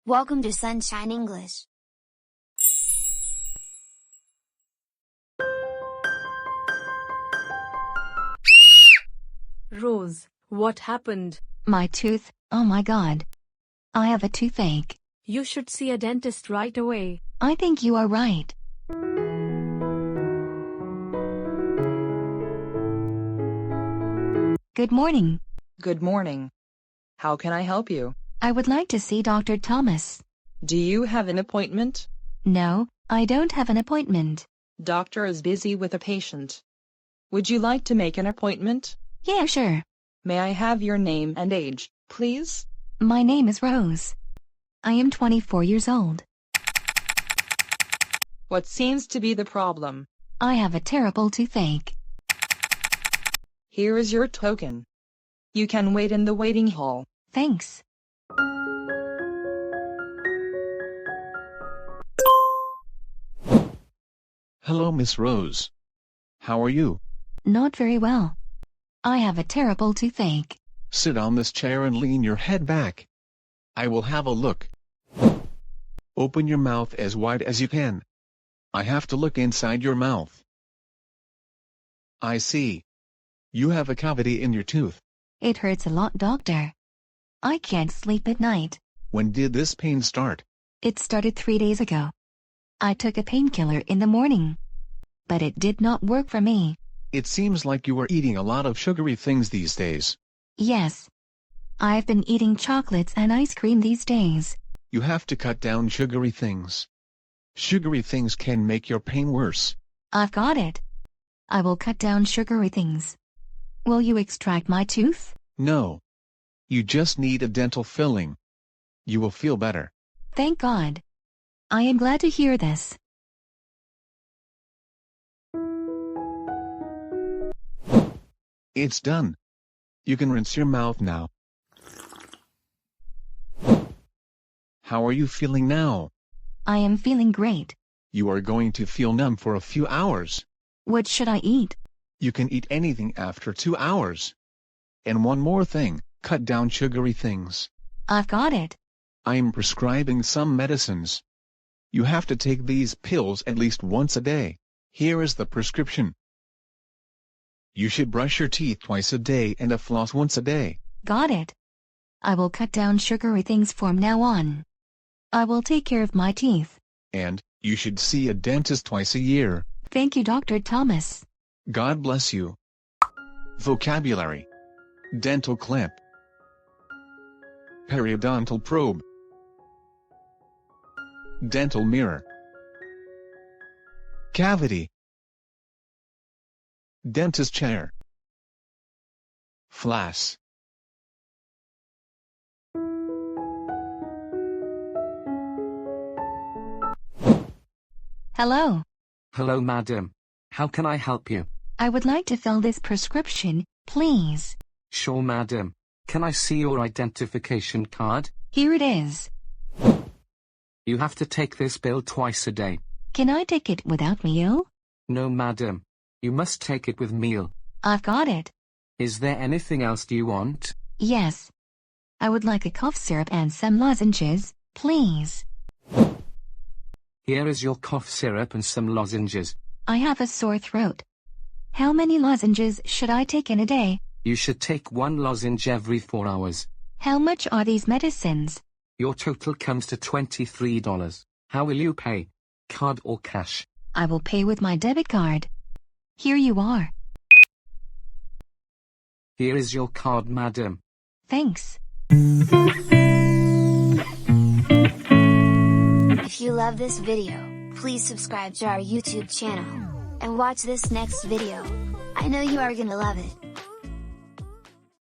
Welcome to Sunshine English. Rose, what happened? My tooth, oh my god. I have a toothache. You should see a dentist right away. I think you are right. Good morning. Good morning. How can I help you? I would like to see Dr. Thomas. Do you have an appointment? No, I don't have an appointment. Doctor is busy with a patient. Would you like to make an appointment? Yeah, sure. May I have your name and age, please? My name is Rose. I am 24 years old. What seems to be the problem? I have a terrible toothache. Here is your token. You can wait in the waiting hall. Thanks. Hello, Miss Rose. How are you? Not very well. I have a terrible toothache. Sit on this chair and lean your head back. I will have a look. Open your mouth as wide as you can. I have to look inside your mouth. I see. You have a cavity in your tooth. It hurts a lot, doctor. I can't sleep at night. When did this pain start? It started 3 days ago. I took a painkiller in the morning, but it did not work for me. It seems like you are eating a lot of sugary things these days. Yes. I've been eating chocolates and ice cream these days. You have to cut down sugary things. Sugary things can make your pain worse. I've got it. I will cut down sugary things. Will you extract my tooth? No. You just need a dental filling. You will feel better. Thank God. I am glad to hear this. It's done. You can rinse your mouth now. How are you feeling now? I am feeling great. You are going to feel numb for a few hours. What should I eat? You can eat anything after 2 hours. And one more thing, cut down sugary things. I've got it. I am prescribing some medicines. You have to take these pills at least once a day. Here is the prescription. You should brush your teeth twice a day and floss once a day. Got it. I will cut down sugary things from now on. I will take care of my teeth. And you should see a dentist twice a year. Thank you, Dr. Thomas. God bless you. Vocabulary: dental clip, periodontal probe, dental mirror, cavity, dentist chair, floss. Hello. Hello, madam. How can I help you? I would like to fill this prescription, please. Sure, madam. Can I see your identification card? Here it is. You have to take this pill twice a day. Can I take it without meal? No, madam. You must take it with meal. I've got it. Is there anything else you want? Yes. I would like a cough syrup and some lozenges, please. Here is your cough syrup and some lozenges. I have a sore throat. How many lozenges should I take in a day? You should take 1 lozenge every 4 hours. How much are these medicines? Your total comes to $23. How will you pay? Card or cash? I will pay with my debit card. Here you are. Here is your card, madam. Thanks. If you love this video, please subscribe to our YouTube channel and watch this next video. I know you are gonna love it.